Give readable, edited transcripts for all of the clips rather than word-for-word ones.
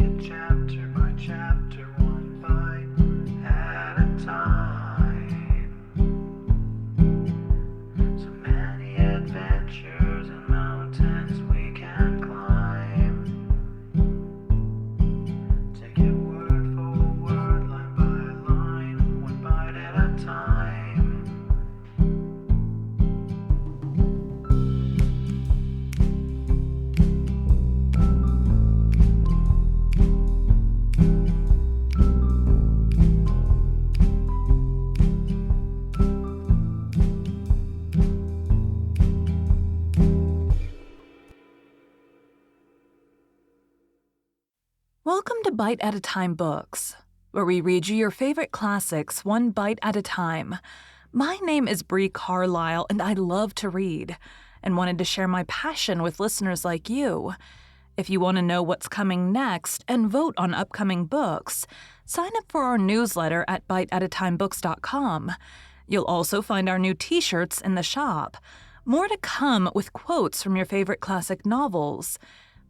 it chapter by chapter, one bite at a time. So many adventures and mountains we can climb. Take it word for word, line by line, one bite at a time. Welcome to Bite at a Time Books, where we read you your favorite classics one bite at a time. My name is Bree Carlisle, and I love to read, and wanted to share my passion with listeners like you. If you want to know what's coming next and vote on upcoming books, sign up for our newsletter at biteatatimebooks.com. You'll also find our new t-shirts in the shop. More to come with quotes from your favorite classic novels.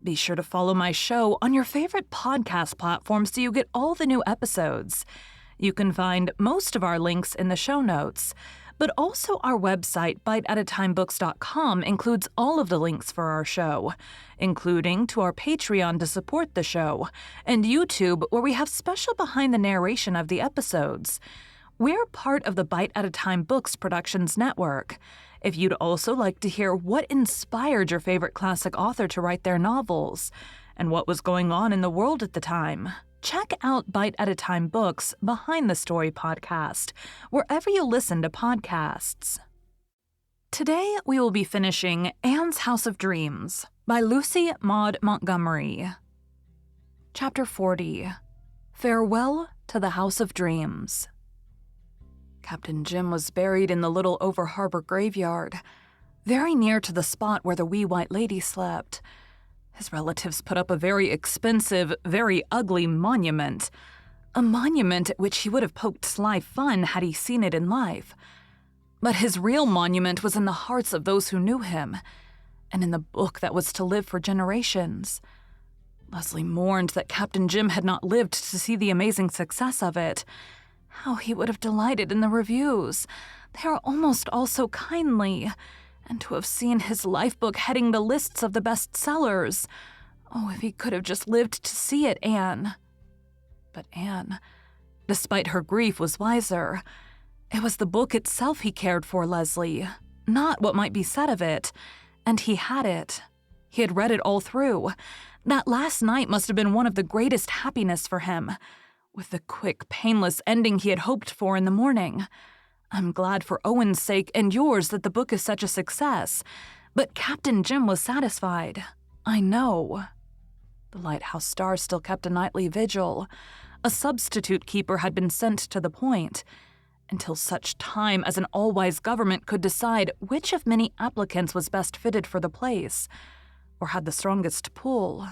Be sure to follow my show on your favorite podcast platform so you get all the new episodes. You can find most of our links in the show notes, but also our website, biteatatimebooks.com, includes all of the links for our show, including to our Patreon to support the show, and YouTube, where we have special behind the narration of the episodes. We're part of the Bite at a Time Books Productions Network. If you'd also like to hear what inspired your favorite classic author to write their novels, and what was going on in the world at the time, check out Bite at a Time Books Behind the Story podcast, wherever you listen to podcasts. Today, we will be finishing Anne's House of Dreams by Lucy Maud Montgomery. Chapter 40, Farewell to the House of Dreams. Captain Jim was buried in the little over-harbor graveyard, very near to the spot where the wee white lady slept. His relatives put up a very expensive, very ugly monument, a monument at which he would have poked sly fun had he seen it in life. But his real monument was in the hearts of those who knew him, and in the book that was to live for generations. Leslie mourned that Captain Jim had not lived to see the amazing success of it. How he would have delighted in the reviews. They are almost all so kindly. And to have seen his lifebook heading the lists of the bestsellers. Oh, if he could have just lived to see it, Anne. But Anne, despite her grief, was wiser. It was the book itself he cared for, Leslie, not what might be said of it. And he had it. He had read it all through. That last night must have been one of the greatest happiness for him, with the quick, painless ending he had hoped for in the morning. I'm glad for Owen's sake and yours that the book is such a success, but Captain Jim was satisfied. I know. The lighthouse star still kept a nightly vigil. A substitute keeper had been sent to the point, until such time as an all-wise government could decide which of many applicants was best fitted for the place, or had the strongest pull.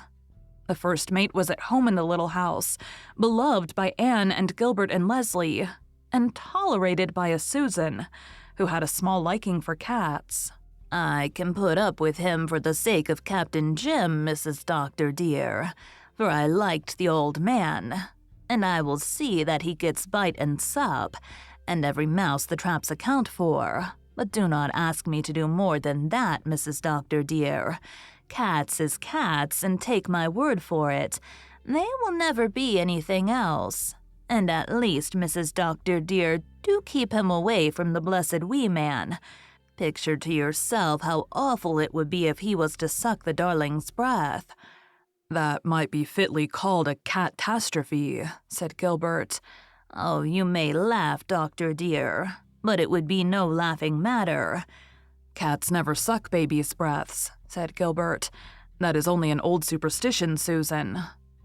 The first mate was at home in the little house, beloved by Anne and Gilbert and Leslie, and tolerated by a Susan, who had a small liking for cats. "I can put up with him for the sake of Captain Jim, Mrs. Doctor dear, for I liked the old man, and I will see that he gets bite and sup, and every mouse the traps account for. But do not ask me to do more than that, Mrs. Doctor dear. Cats is cats, and take my word for it, they will never be anything else. And at least, Mrs. Doctor dear, do keep him away from the blessed wee man. Picture to yourself how awful it would be if he was to suck the darling's breath." "That might be fitly called a catastrophe," said Gilbert. "Oh, you may laugh, Doctor dear, but it would be no laughing matter." "Cats never suck babies' breaths," said Gilbert. "That is only an old superstition, Susan."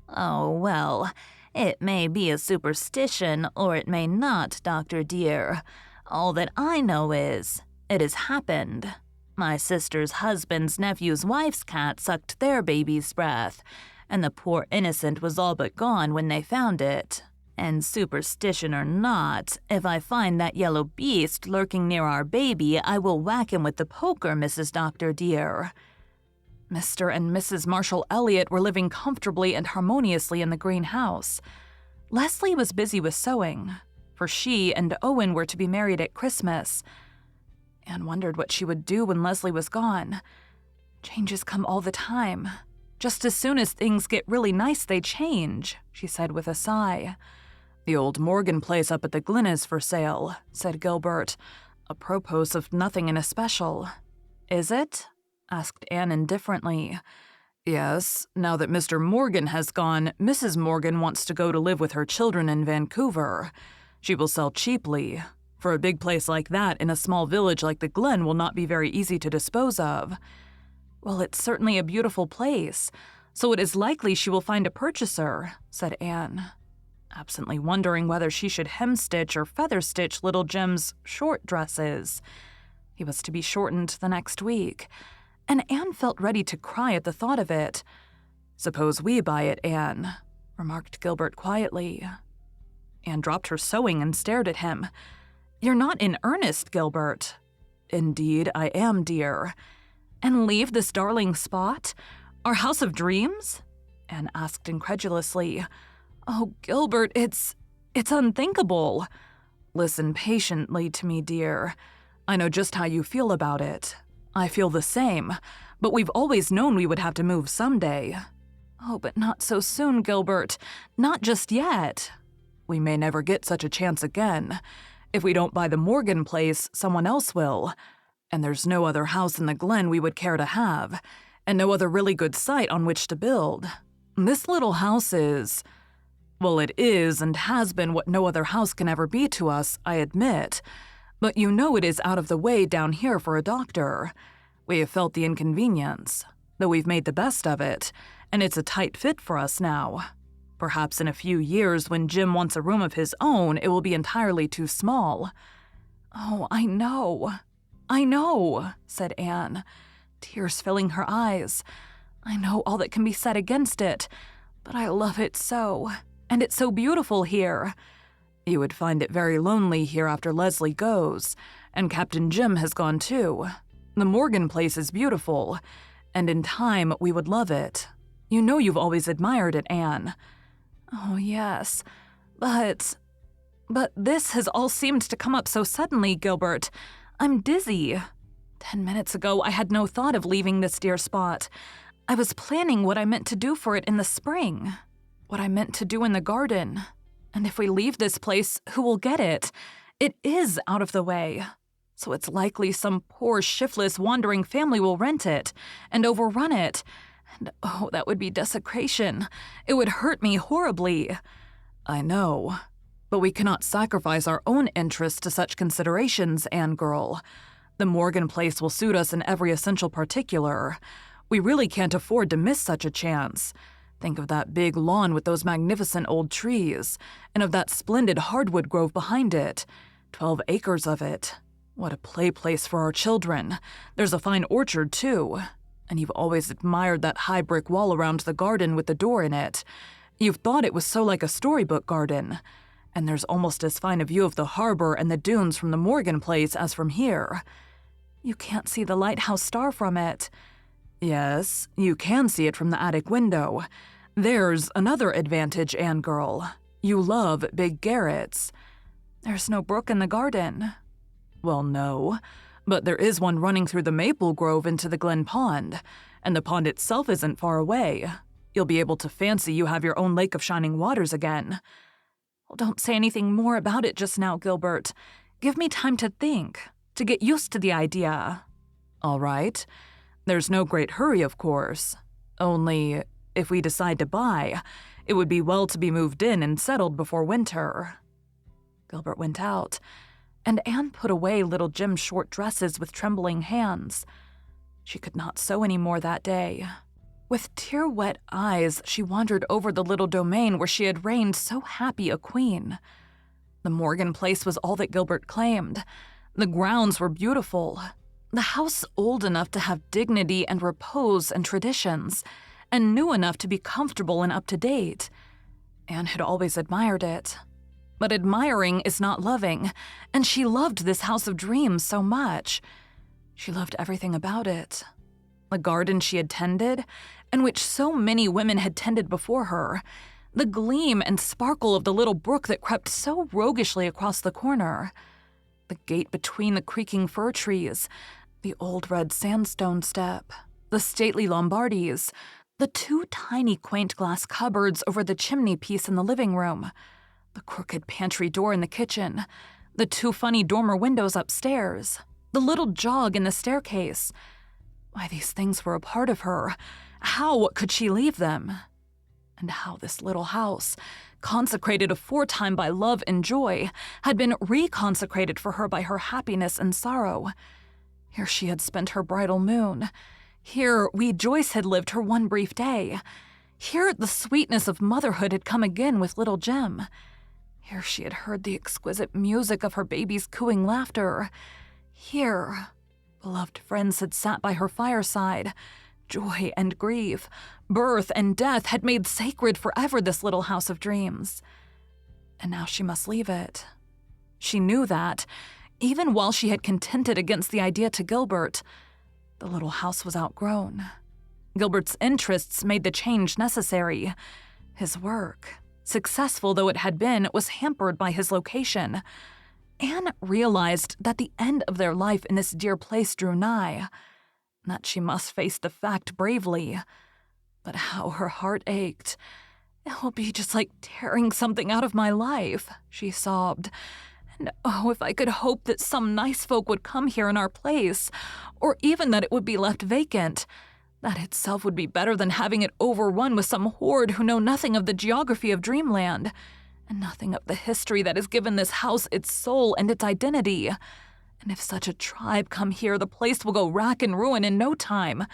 "Oh, well, it may be a superstition, or it may not, Doctor dear. All that I know is, it has happened. My sister's husband's nephew's wife's cat sucked their baby's breath, and the poor innocent was all but gone when they found it. And superstition or not, if I find that yellow beast lurking near our baby, I will whack him with the poker, Mrs. Doctor dear." Mr. and Mrs. Marshall Elliott were living comfortably and harmoniously in the greenhouse. Leslie was busy with sewing, for she and Owen were to be married at Christmas. Anne wondered what she would do when Leslie was gone. Changes come all the time. Just as soon as things get really nice, they change, she said with a sigh. The old Morgan place up at the Glen is for sale, said Gilbert, apropos of nothing in especial. Is it? Asked Anne indifferently. Yes, now that Mr. Morgan has gone, Mrs. Morgan wants to go to live with her children in Vancouver. She will sell cheaply. For a big place like that in a small village like the Glen will not be very easy to dispose of. Well, it's certainly a beautiful place, so it is likely she will find a purchaser, said Anne, absently wondering whether she should hemstitch or feather-stitch little Jim's short dresses. He was to be shortened the next week, and Anne felt ready to cry at the thought of it. Suppose we buy it, Anne, remarked Gilbert quietly. Anne dropped her sewing and stared at him. You're not in earnest, Gilbert. Indeed, I am, dear. And leave this darling spot? Our house of dreams? Anne asked incredulously. Oh, Gilbert, it's unthinkable. Listen patiently to me, dear. I know just how you feel about it. I feel the same, but we've always known we would have to move someday. Oh, but not so soon, Gilbert. Not just yet. We may never get such a chance again. If we don't buy the Morgan place, someone else will. And there's no other house in the Glen we would care to have, and no other really good site on which to build. This little house is... Well, it is and has been what no other house can ever be to us, I admit. But you know it is out of the way down here for a doctor. We have felt the inconvenience, though we've made the best of it, and it's a tight fit for us now. Perhaps in a few years, when Jim wants a room of his own, it will be entirely too small. Oh, I know, said Anne, tears filling her eyes. I know all that can be said against it, but I love it so, and it's so beautiful here. You would find it very lonely here after Leslie goes, and Captain Jim has gone too. The Morgan place is beautiful, and in time we would love it. You know you've always admired it, Anne. Oh, yes, but this has all seemed to come up so suddenly, Gilbert. I'm dizzy. 10 minutes ago, I had no thought of leaving this dear spot. I was planning what I meant to do for it in the spring, what I meant to do in the garden. And if we leave this place, who will get it? It is out of the way. So it's likely some poor, shiftless, wandering family will rent it and overrun it. And oh, that would be desecration. It would hurt me horribly. I know. But we cannot sacrifice our own interests to such considerations, Anne girl. The Morgan place will suit us in every essential particular. We really can't afford to miss such a chance. Think of that big lawn with those magnificent old trees, and of that splendid hardwood grove behind it. 12 acres of it. What a play place for our children. There's a fine orchard, too. And you've always admired that high brick wall around the garden with the door in it. You've thought it was so like a storybook garden. And there's almost as fine a view of the harbor and the dunes from the Morgan place as from here. You can't see the lighthouse star from it. Yes, you can see it from the attic window. There's another advantage, Anne girl. You love big garrets. There's no brook in the garden. Well, no, but there is one running through the maple grove into the Glen Pond, and the pond itself isn't far away. You'll be able to fancy you have your own lake of shining waters again. Well, don't say anything more about it just now, Gilbert. Give me time to think, to get used to the idea. All right. There's no great hurry, of course. Only, if we decide to buy, it would be well to be moved in and settled before winter. Gilbert went out, and Anne put away little Jim's short dresses with trembling hands. She could not sew any more that day. With tear-wet eyes, she wandered over the little domain where she had reigned so happy a queen. The Morgan place was all that Gilbert claimed. The grounds were beautiful. The house old enough to have dignity and repose and traditions, and new enough to be comfortable and up-to-date. Anne had always admired it. But admiring is not loving, and she loved this house of dreams so much. She loved everything about it. the garden she had tended, and which so many women had tended before her, the gleam and sparkle of the little brook that crept so roguishly across the corner, the gate between the creaking fir trees, the old red sandstone step, the stately Lombardis, the 2 tiny quaint glass cupboards over the chimney piece in the living room, the crooked pantry door in the kitchen, the 2 funny dormer windows upstairs, the little jog in the staircase. Why, these things were a part of her. How could she leave them? And how this little house, consecrated aforetime by love and joy, had been reconsecrated for her by her happiness and sorrow. Here she had spent her bridal moon. Here wee Joyce had lived her one brief day. Here the sweetness of motherhood had come again with little Jem. Here she had heard the exquisite music of her baby's cooing laughter. Here, beloved friends had sat by her fireside. Joy and grief, birth and death had made sacred forever this little house of dreams. And now she must leave it. She knew that, even while she had contended against the idea to Gilbert, the little house was outgrown. Gilbert's interests made the change necessary. His work, successful though it had been, was hampered by his location. Anne realized that the end of their life in this dear place drew nigh, that she must face the fact bravely. But how her heart ached. "It will be just like tearing something out of my life," she sobbed. "And oh, if I could hope that some nice folk would come here in our place, or even that it would be left vacant. That itself would be better than having it overrun with some horde who know nothing of the geography of Dreamland, and nothing of the history that has given this house its soul and its identity. And if such a tribe come here, the place will go rack and ruin in no time.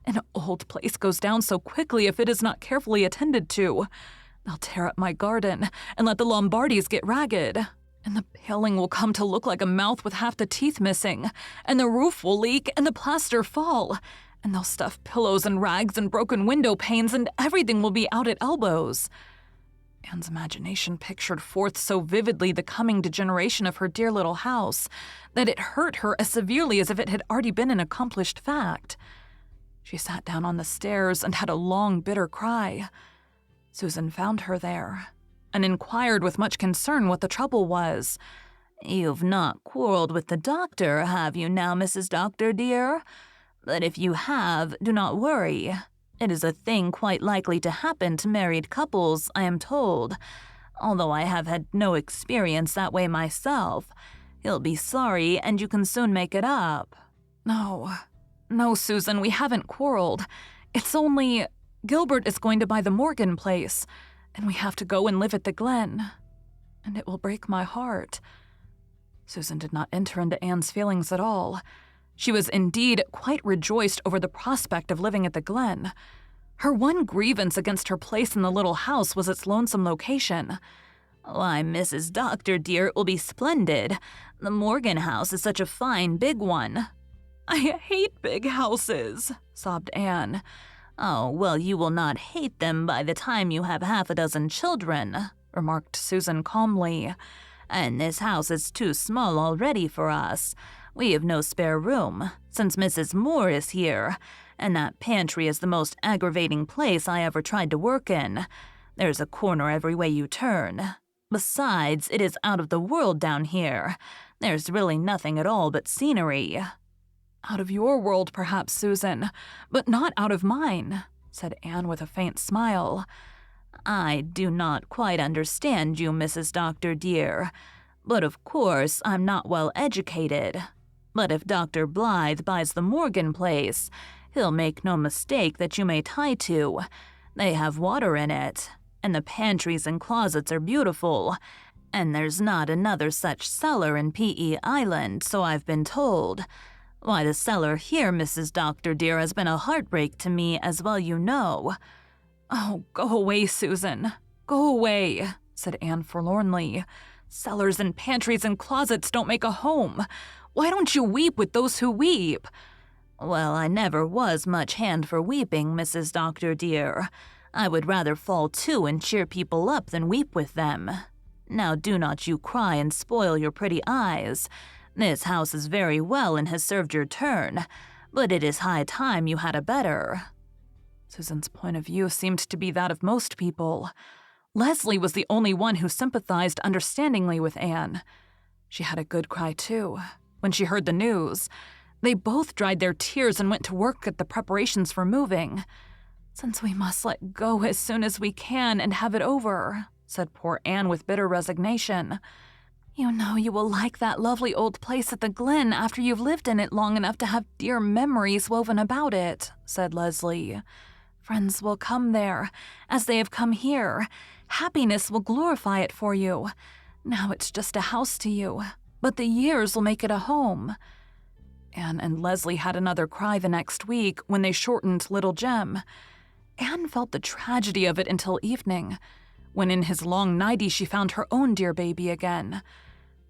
An old place goes down so quickly if it is not carefully attended to. They'll tear up my garden and let the Lombardis get ragged. And the paling will come to look like a mouth with half the teeth missing, and the roof will leak and the plaster fall, and they'll stuff pillows and rags and broken window panes, and everything will be out at elbows." Anne's imagination pictured forth so vividly the coming degeneration of her dear little house that it hurt her as severely as if it had already been an accomplished fact. She sat down on the stairs and had a long, bitter cry. Susan found her there and inquired with much concern what the trouble was. "You've not quarreled with the doctor, have you now, Mrs. Doctor, dear? But if you have, do not worry. It is a thing quite likely to happen to married couples, I am told, although I have had no experience that way myself. He'll be sorry, and you can soon make it up." No, Susan, we haven't quarreled. It's only Gilbert is going to buy the Morgan place, and we have to go and live at the Glen. And it will break my heart." Susan did not enter into Anne's feelings at all. She was indeed quite rejoiced over the prospect of living at the Glen. Her one grievance against her place in the little house was its lonesome location. "Why, Mrs. Doctor, dear, it will be splendid. The Morgan house is such a fine big one." "I hate big houses," sobbed Anne. "Oh, well, you will not hate them by the time you have half a dozen children," remarked Susan calmly. "And this house is too small already for us. We have no spare room, since Mrs. Moore is here, and that pantry is the most aggravating place I ever tried to work in. There's a corner every way you turn. Besides, it is out of the world down here. There's really nothing at all but scenery." "Out of your world, perhaps, Susan, but not out of mine," said Anne with a faint smile. "I do not quite understand you, Mrs. Doctor, dear. But of course, I'm not well educated. But if Dr. Blythe buys the Morgan place, he'll make no mistake that you may tie to. They have water in it, and the pantries and closets are beautiful, and there's not another such cellar in P.E. Island, so I've been told. Why, the cellar here, Mrs. Doctor, dear, has been a heartbreak to me, as well you know." "Oh, go away, Susan. Go away," said Anne forlornly. "Cellars and pantries and closets don't make a home. Why don't you weep with those who weep?" "Well, I never was much hand for weeping, Mrs. Doctor, dear. I would rather fall to and cheer people up than weep with them. Now do not you cry and spoil your pretty eyes. This house is very well and has served your turn, but it is high time you had a better." Susan's point of view seemed to be that of most people. Leslie was the only one who sympathized understandingly with Anne. She had a good cry, too, when she heard the news. They both dried their tears and went to work at the preparations for moving. "Since we must let go as soon as we can and have it over," said poor Anne with bitter resignation. "You know you will like that lovely old place at the Glen after you've lived in it long enough to have dear memories woven about it," said Leslie. "Friends will come there, as they have come here. Happiness will glorify it for you. Now it's just a house to you, but the years will make it a home." Anne and Leslie had another cry the next week when they shortened little Jem. Anne felt the tragedy of it until evening, when in his long nightie she found her own dear baby again.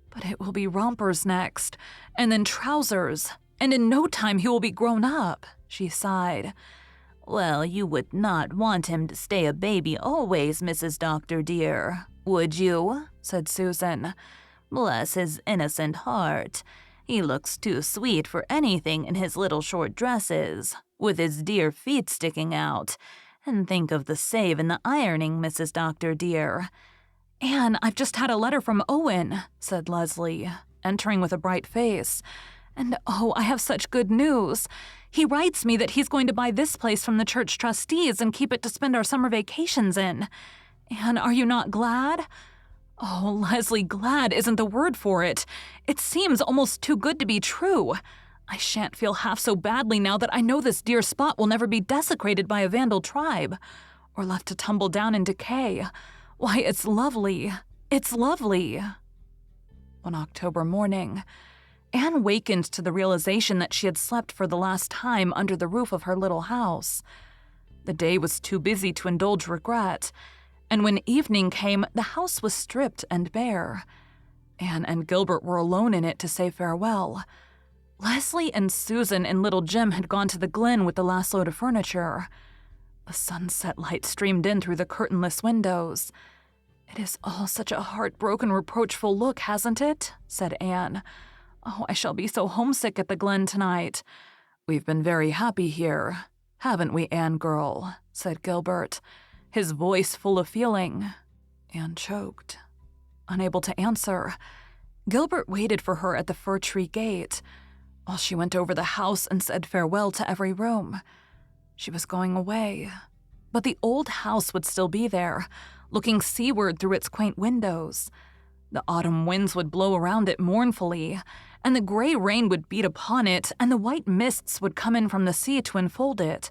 "But it will be rompers next, and then trousers, and in no time he will be grown up," she sighed. "Well, you would not want him to stay a baby always, Mrs. Doctor dear, would you?" said Susan. "Bless his innocent heart. He looks too sweet for anything in his little short dresses, with his dear feet sticking out. And think of the save in the ironing, Mrs. Doctor dear." "Anne, I've just had a letter from Owen," said Leslie, entering with a bright face. "And oh, I have such good news. He writes me that he's going to buy this place from the church trustees and keep it to spend our summer vacations in. Anne, are you not glad?" "Oh, Leslie, glad isn't the word for it. It seems almost too good to be true. I shan't feel half so badly now that I know this dear spot will never be desecrated by a vandal tribe, or left to tumble down in decay. Why, it's lovely. It's lovely." One October morning, Anne wakened to the realization that she had slept for the last time under the roof of her little house. The day was too busy to indulge regret, and when evening came, the house was stripped and bare. Anne and Gilbert were alone in it to say farewell. Leslie and Susan and little Jim had gone to the Glen with the last load of furniture. The sunset light streamed in through the curtainless windows. "It is all such a heartbroken, reproachful look, hasn't it?" said Anne. "Oh, I shall be so homesick at the Glen tonight." "We've been very happy here, haven't we, Anne girl?" said Gilbert, his voice full of feeling. Anne choked. Unable to answer, Gilbert waited for her at the fir tree gate, while she went over the house and said farewell to every room. She was going away, but the old house would still be there, looking seaward through its quaint windows. The autumn winds would blow around it mournfully, and the gray rain would beat upon it, and the white mists would come in from the sea to enfold it,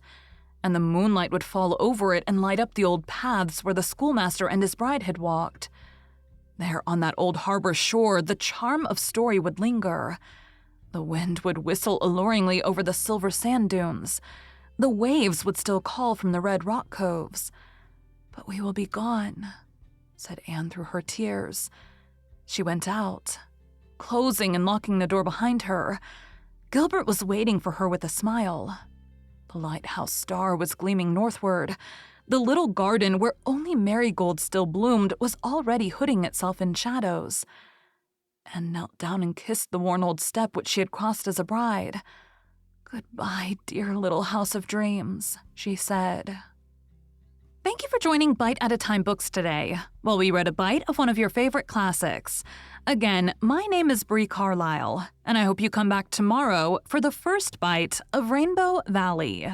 and the moonlight would fall over it and light up the old paths where the schoolmaster and his bride had walked. There on that old harbor shore, the charm of story would linger. The wind would whistle alluringly over the silver sand dunes. The waves would still call from the red rock coves. "But we will be gone," said Anne through her tears. She went out, closing and locking the door behind her. Gilbert was waiting for her with a smile. The lighthouse star was gleaming northward. The little garden where only marigolds still bloomed was already hooding itself in shadows. Anne knelt down and kissed the worn old step which she had crossed as a bride. "Goodbye, dear little house of dreams," she said. Thank you for joining Bite at a Time Books today, while we read a bite of one of your favorite classics. Again, my name is Bree Carlisle, and I hope you come back tomorrow for the first bite of Rainbow Valley.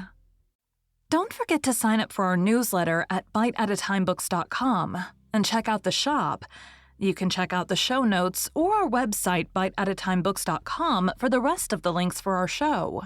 Don't forget to sign up for our newsletter at biteatatimebooks.com and check out the shop. You can check out the show notes or our website, biteatatimebooks.com, for the rest of the links for our show.